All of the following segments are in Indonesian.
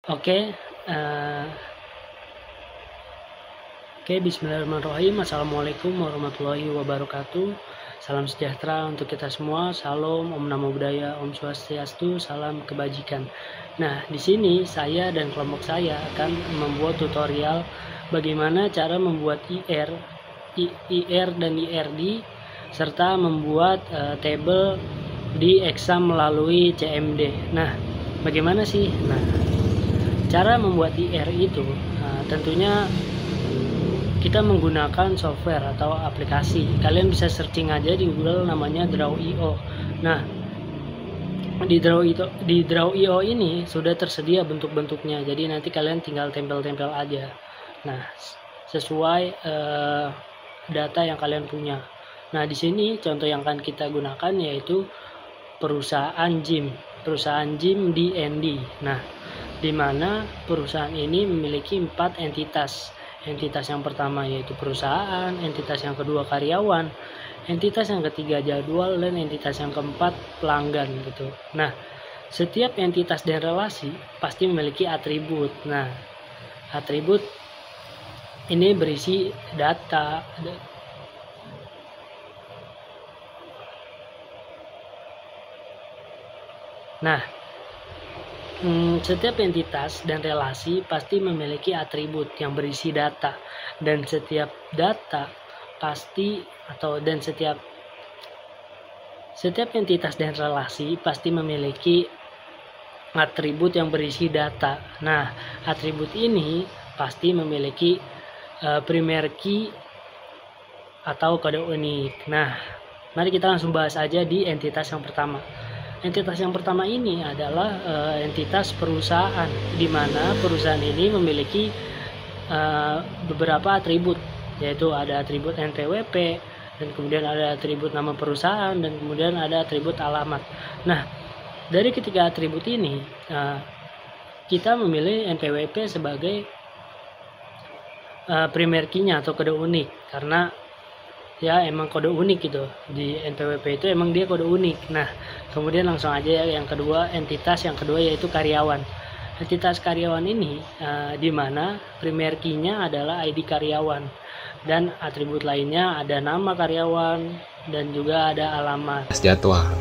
Oke, eh, Bismillahirrahmanirrahim. Assalamualaikum warahmatullahi wabarakatuh. Salam sejahtera untuk kita semua. Salam, Om Namo Buddhaya, Om Swastiastu, salam kebajikan. Nah, di sini saya dan kelompok saya akan membuat tutorial bagaimana cara membuat IR dan IRD serta membuat table di exam melalui CMD. Nah, bagaimana sih? Nah, cara membuat IR itu tentunya kita menggunakan software atau aplikasi. Kalian bisa searching aja di Google, namanya Draw.io. Nah, di Draw.io ini sudah tersedia bentuk-bentuknya, jadi nanti kalian tinggal tempel-tempel aja. Nah, sesuai data yang kalian punya. Nah, di sini contoh yang akan kita gunakan yaitu perusahaan gym DND. Nah, di mana perusahaan ini memiliki 4 entitas. Entitas yang pertama yaitu perusahaan, entitas yang kedua karyawan, entitas yang ketiga jadwal, dan entitas yang keempat pelanggan gitu. Nah, setiap entitas dan relasi pasti memiliki atribut. Nah, atribut ini berisi data. Nah, setiap entitas dan relasi pasti memiliki atribut yang berisi data, dan setiap data pasti setiap entitas dan relasi pasti memiliki atribut yang berisi data. Nah, atribut ini pasti memiliki primary key atau kode unik. Nah, mari kita langsung bahas aja di entitas yang pertama. Entitas yang pertama ini adalah entitas perusahaan, di mana perusahaan ini memiliki beberapa atribut, yaitu ada atribut NPWP, dan kemudian ada atribut nama perusahaan, dan kemudian ada atribut alamat. Nah, dari ketiga atribut ini kita memilih NPWP sebagai primary key-nya atau kode unik, karena ya emang kode unik gitu. Di NPWP itu emang dia kode unik. Nah, kemudian langsung aja yang kedua, entitas yang kedua yaitu karyawan. Entitas karyawan ini di mana primary key-nya adalah ID karyawan, dan atribut lainnya ada nama karyawan dan juga ada alamat. Jadwal.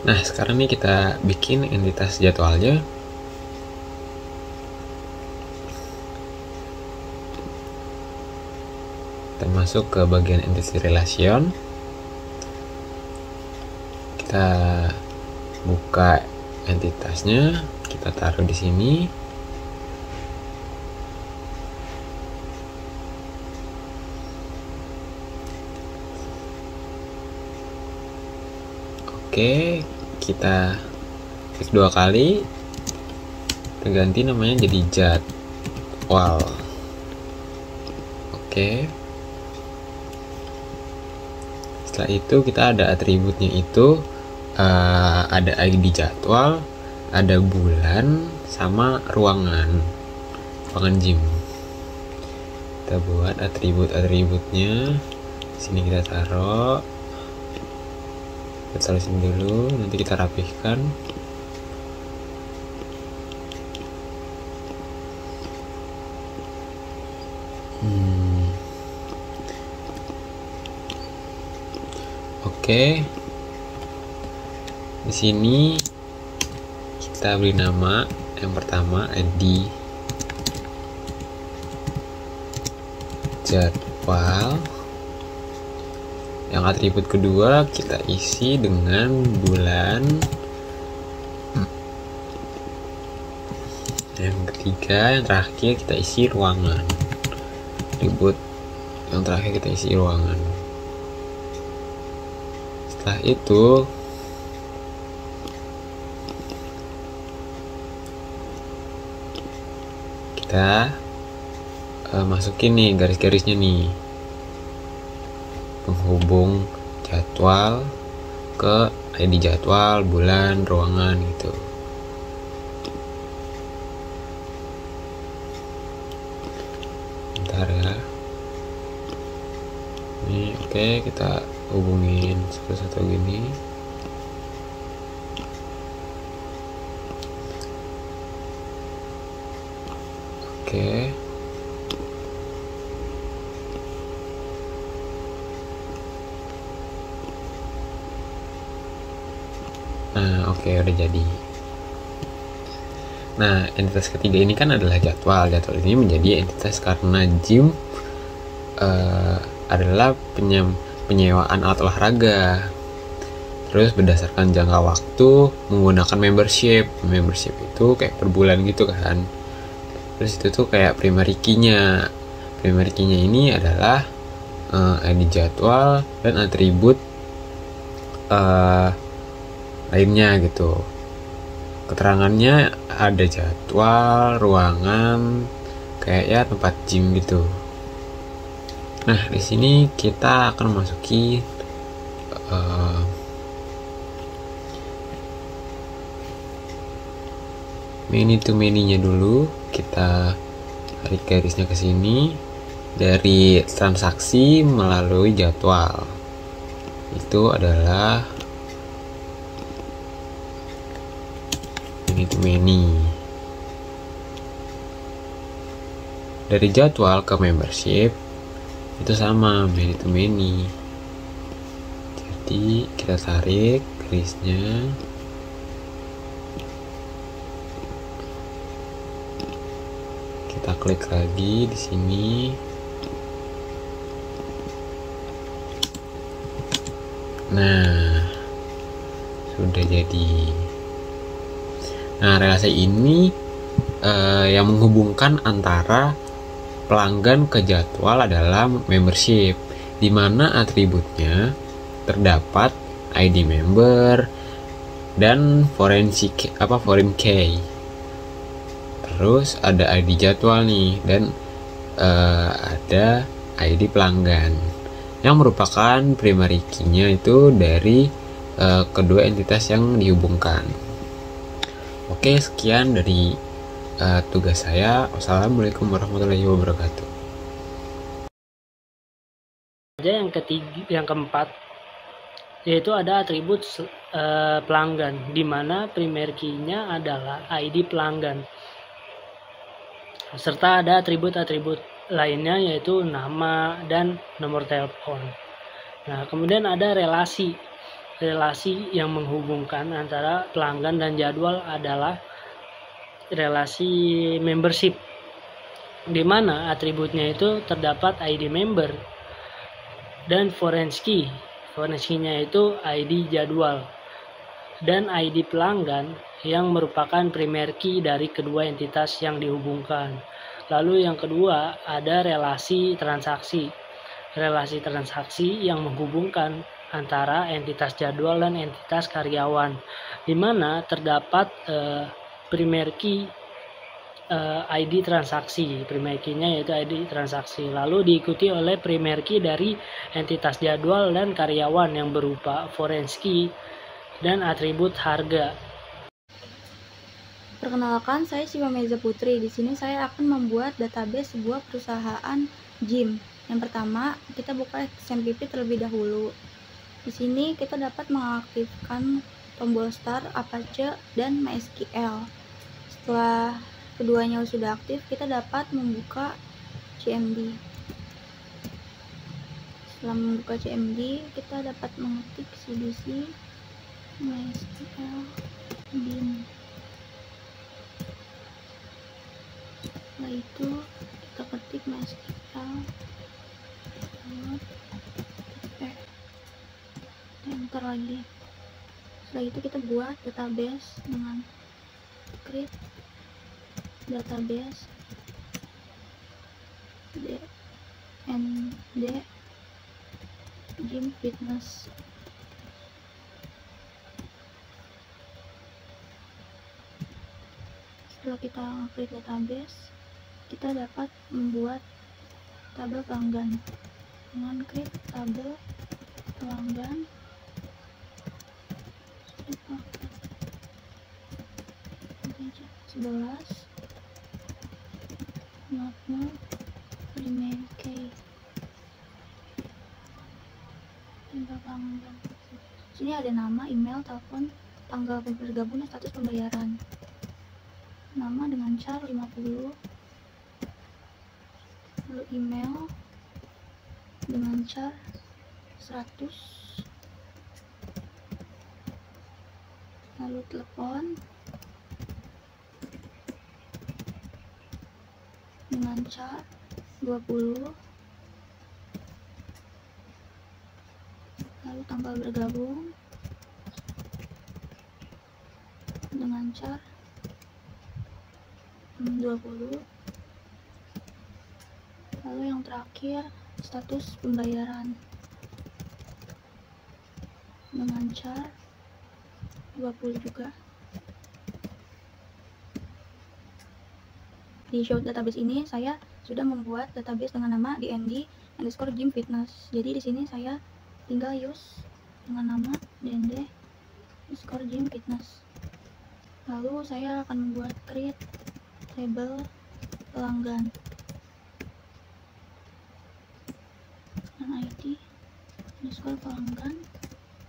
Nah, sekarang nih kita bikin entitas jadwalnya. Masuk ke bagian entity relation, kita buka entitasnya, kita taruh di sini. Oke, kita klik 2 kali, kita ganti namanya jadi jadwal. Oke. Setelah itu kita ada atributnya, itu ada ID jadwal, ada bulan, sama ruangan gym. Kita buat atributnya. Sini kita taruh. Kita taruh sini dulu, nanti kita rapihkan. Oke, di sini kita beri nama yang pertama ID jadwal, yang atribut kedua kita isi dengan bulan, yang ketiga, yang terakhir kita isi ruangan. Atribut yang terakhir kita isi ruangan. Setelah itu kita masukin nih garis-garisnya nih, penghubung jadwal ke ID jadwal, bulan, ruangan gitu. Bentar ya. Ini oke, kita hubungin satu-satu gini. Oke. Nah, oke, udah jadi. Nah, entitas ketiga ini kan adalah jadwal. Jadwal ini menjadi entitas karena gym adalah penyewaan alat olahraga. Terus berdasarkan jangka waktu menggunakan membership. Membership itu kayak per bulan gitu kan. Terus itu tuh kayak primary key-nya. Primary key-nya ini adalah ID jadwal dan atribut lainnya gitu. Keterangannya ada jadwal, ruangan, kayak ya tempat gym gitu. Nah, di sini kita akan masuki many to many-nya dulu. Kita tarik garisnya ke sini dari transaksi melalui jadwal. Itu adalah many to many. Dari jadwal ke membership itu sama, many to many. Jadi kita tarik garisnya. Kita klik lagi di sini. Nah, sudah jadi. Nah, relasi ini yang menghubungkan antara pelanggan ke jadwal adalah membership, di mana atributnya terdapat ID member dan foreign key. Terus ada ID jadwal nih, dan ada ID pelanggan yang merupakan primary key-nya itu dari kedua entitas yang dihubungkan. Oke, sekian dari tugas saya. Wassalamualaikum warahmatullahi wabarakatuh. Yang keempat, yaitu ada atribut pelanggan, di mana primary key-nya adalah ID pelanggan, serta ada atribut-atribut lainnya yaitu nama dan nomor telepon. Nah, kemudian ada relasi yang menghubungkan antara pelanggan dan jadwal adalah relasi membership, di mana atributnya itu terdapat ID member dan foreign key. Foreign key-nya itu ID jadwal dan ID pelanggan yang merupakan primary key dari kedua entitas yang dihubungkan. Lalu yang kedua ada relasi transaksi. Relasi transaksi yang menghubungkan antara entitas jadwal dan entitas karyawan, di mana terdapat primary key ID transaksi. Primary key-nya yaitu ID transaksi, lalu diikuti oleh primary key dari entitas jadwal dan karyawan yang berupa foreign key dan atribut harga. Perkenalkan, saya Siva Meza Putri. Di sini saya akan membuat database sebuah perusahaan gym. Yang pertama, kita buka XMPP terlebih dahulu. Di sini kita dapat mengaktifkan tombol start, Apache, dan MySQL. Setelah keduanya sudah aktif, kita dapat membuka CMD. Setelah membuka CMD, kita dapat mengetik cdc MySQL bin. Setelah itu kita ketik MySQL, enter lagi. Setelah itu kita buat database dengan create database dnd gym fitness. Setelah kita create database, kita dapat membuat tabel pelanggan dengan create tabel pelanggan. 11 primary key tabel pelanggan. Sini ada nama, email, telepon, tanggal bergabung, dan status pembayaran. Nama dengan char 50, lalu email dengan char 100, lalu telepon dengan char 20, lalu tanggal bergabung dengan char 20, lalu yang terakhir status pembayaran dengan char 20 juga. Di show database ini saya sudah membuat database dengan nama dnd_gym_fitness. Jadi di sini saya tinggal use dengan nama dnd_gym_fitness. Lalu saya akan membuat create table pelanggan dengan ID _pelanggan,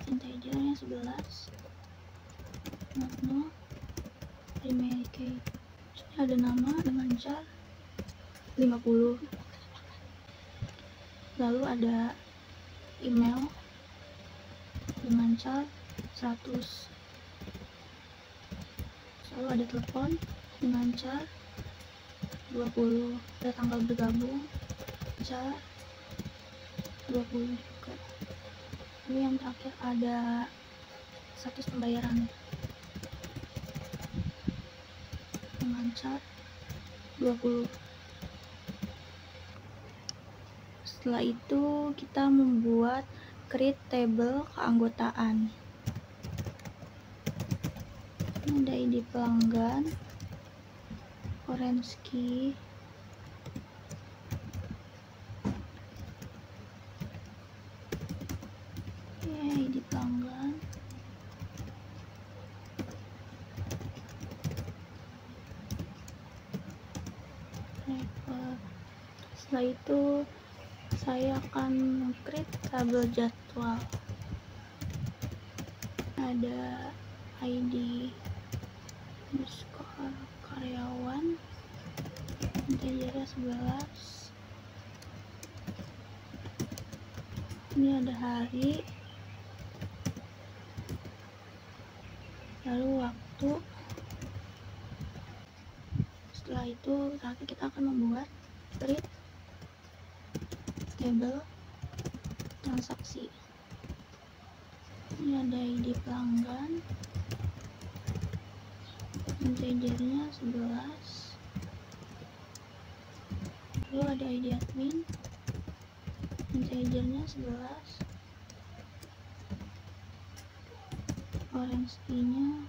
integernya 11, no primary key. Ini ada nama dengan char 50, lalu ada email dengan char 100, lalu ada telepon dengan char 20, ada tanggal bergabung char 20 juga. Ini yang terakhir ada status pembayaran dengan char 20. Setelah itu kita membuat create table keanggotaan. Ini ada ID pelanggan, orange key, ID pelanggan, setelah itu saya akan create tabel jadwal. Ada ID underscore karyawan, integernya 11, ini ada hari, lalu waktu. Setelah itu nanti kita akan membuat create table transaksi. Ini ada ID pelanggan, integernya 11, lalu ada ID admin, integernya 11, orange key-nya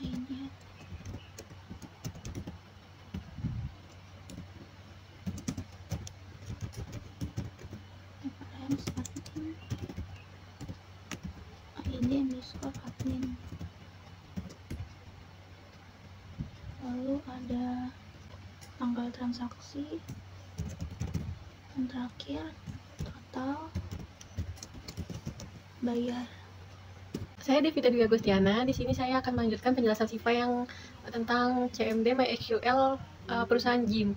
ID, reference admin, ID underscore admin. Lalu ada tanggal transaksi, yang terakhir total bayar. Saya Devita Dwi Agustiana. Di sini saya akan melanjutkan penjelasan Siva yang tentang CMD MySQL perusahaan gym.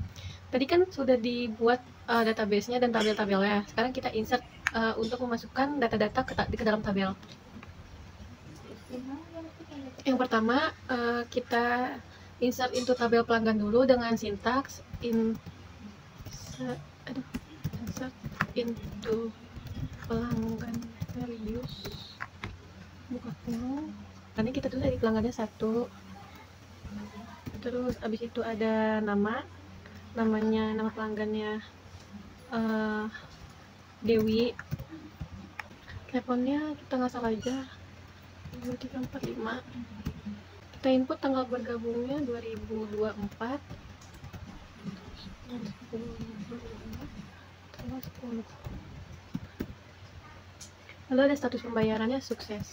Tadi kan sudah dibuat database-nya dan tabel-tabelnya. Sekarang kita insert untuk memasukkan data-data ke dalam tabel. Yang pertama kita insert into tabel pelanggan dulu dengan sintaks insert into pelanggan values, buka kurung. Nanti kita tulis dari pelanggannya 1. Terus abis itu ada namanya, nama pelanggannya Dewi. Teleponnya kita ngasal aja 2345. Kita input tanggal bergabungnya 2024 tanggal 10. Lalu ada status pembayarannya sukses,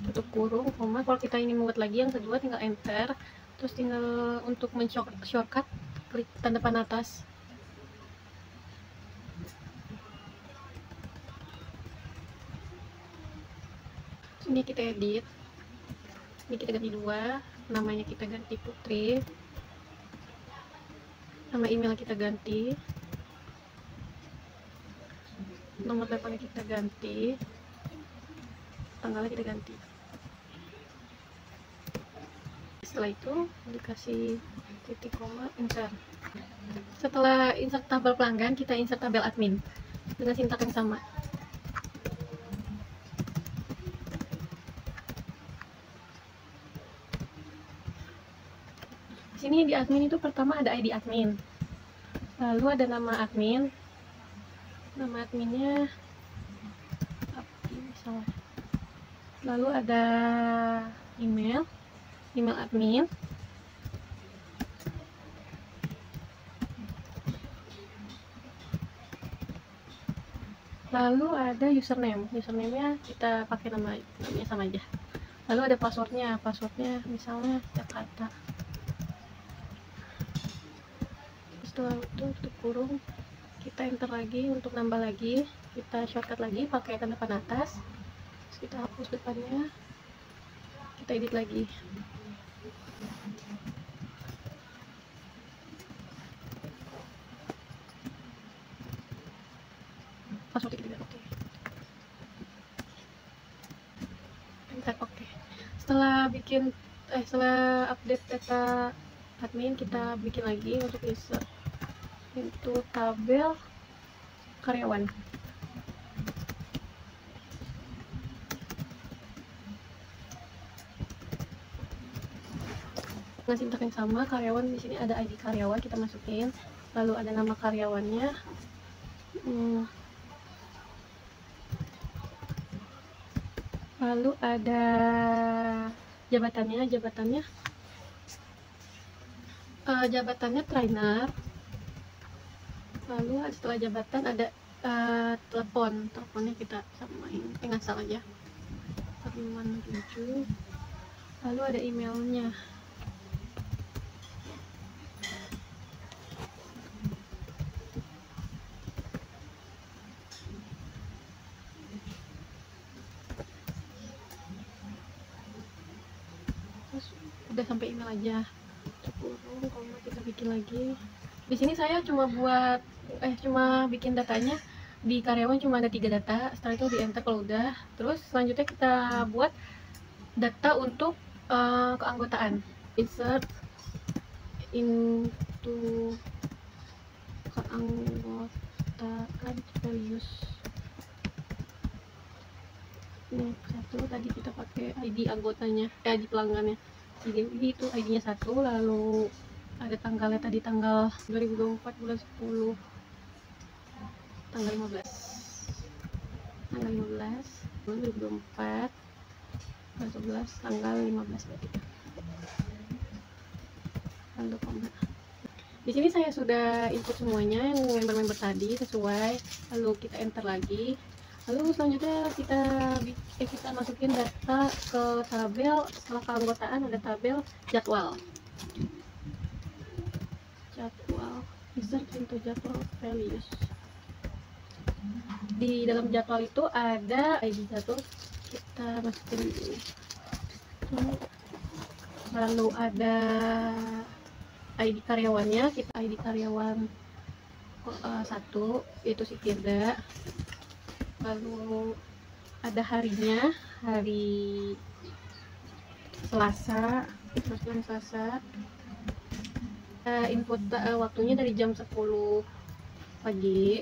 tutup kurung, koma. Kalau kita ingin membuat lagi yang kedua tinggal enter, terus tinggal untuk shortcut klik tanda panah atas. Ini kita edit, ini kita ganti 2, namanya kita ganti Putri, nama email kita ganti, nomor teleponnya kita ganti, tanggalnya kita ganti. Setelah itu dikasih titik koma, insert. Setelah insert tabel pelanggan, kita insert tabel admin dengan sintaks yang sama. Di sini di admin itu pertama ada ID admin, lalu ada nama admin, nama adminnya misalnya, lalu ada email admin, lalu ada username-nya kita pakai namanya sama aja, lalu ada passwordnya misalnya Jakarta. Setelah itu tutup kurung, kita enter lagi. Untuk nambah lagi kita shortcut lagi pakai tanda panah atas, terus kita hapus depannya, kita edit lagi. Password kita oke, enter oke. Setelah update data admin, kita bikin lagi untuk insert itu tabel karyawan. Dengan sintaks yang sama, karyawan di sini ada ID karyawan kita masukin, lalu ada nama karyawannya, lalu ada jabatannya trainer, lalu setelah jabatan ada teleponnya kita samain, ngasal aja 567, lalu ada emailnya. Terus udah sampai email aja, kurung koma, kita bikin lagi. Di sini saya cuma bikin datanya di karyawan cuma ada 3 data. Setelah itu di enter kalau udah. Terus selanjutnya kita buat data untuk keanggotaan. Insert into keanggotaan values. Ini satu, tadi kita pakai ID anggotanya, ID pelanggannya. Si Dewi itu ID-nya 1, lalu ada tanggalnya tadi tanggal 2024 bulan 10 tanggal 15 bulan 2024 bulan 11 tanggal 15 berarti. Lalu koma. Di sini saya sudah input semuanya yang member-member tadi sesuai, lalu kita enter lagi. Lalu selanjutnya kita masukin data ke tabel. Setelah keanggotaan ada tabel jadwal, insert into jadwal values. Di dalam jadwal itu ada ID jadwal, kita masukin ini. Lalu ada ID karyawannya, kita ID karyawan 1 yaitu si Firda. Lalu ada harinya, hari Selasa, input waktunya dari jam 10 pagi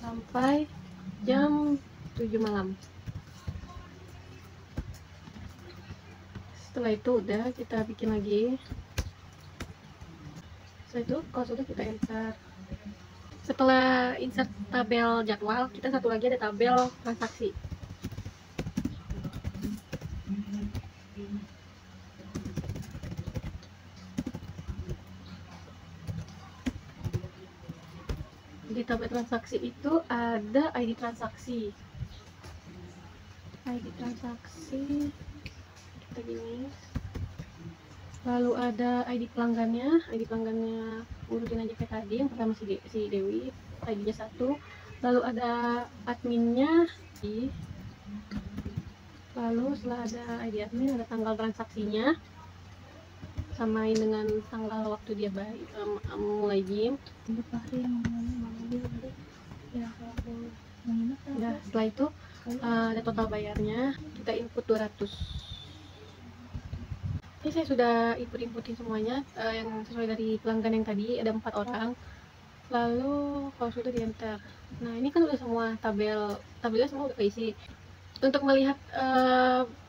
sampai jam 7 malam. Setelah itu udah kita bikin lagi. Setelah itu kalau sudah kita enter. Setelah insert tabel jadwal, kita satu lagi ada tabel transaksi. Di tabel transaksi itu ada ID transaksi. Kita gini. Lalu ada ID pelanggannya urutin aja kayak tadi. Yang pertama si Dewi, ID-nya 1. Lalu ada adminnya, Lalu setelah ada ID admin, ada tanggal transaksinya, samain dengan tanggal waktu dia mulai gym. Untuk hari yang ya kalau menginap Nah, setelah itu ada total bayarnya, kita input 200. Ini saya sudah inputin semuanya yang sesuai dari pelanggan yang tadi, ada 4 orang. Lalu kalau sudah di enter, nah ini kan udah semua tabelnya semua udah keisi. Untuk melihat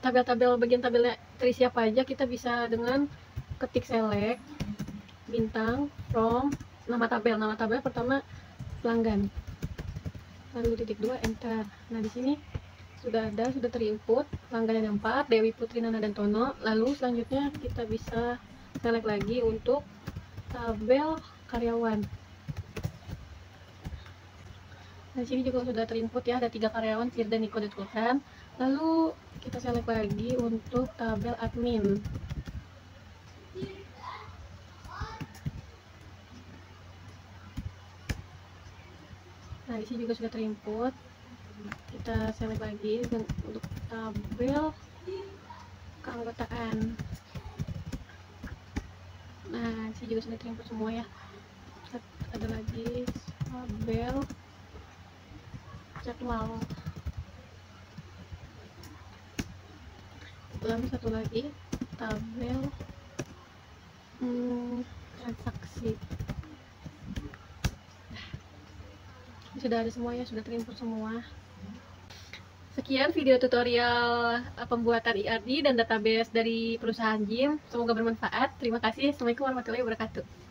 tabel-tabel bagian tabelnya terisi apa aja, kita bisa dengan ketik select bintang from nama tabel pertama pelanggan, lalu titik 2 enter. Nah di sini sudah terinput pelanggan yang 4, Dewi, Putri, Nana, dan Tono. Lalu selanjutnya kita bisa select lagi untuk tabel karyawan. Nah, di sini juga sudah terinput ya, ada 3 karyawan, Firda, Niko, dan Tulkan. Lalu kita select lagi untuk tabel admin. Nah, di sini juga sudah terinput. Kita select lagi untuk tabel keanggotaan. Nah, di sini juga sudah terinput semua ya. Ada lagi tabel jadwal. Lalu satu lagi tabel transaksi. Sudah ada semuanya, sudah terinput semua. Sekian video tutorial pembuatan ERD dan database dari perusahaan Gym. Semoga bermanfaat. Terima kasih. Assalamualaikum warahmatullahi wabarakatuh.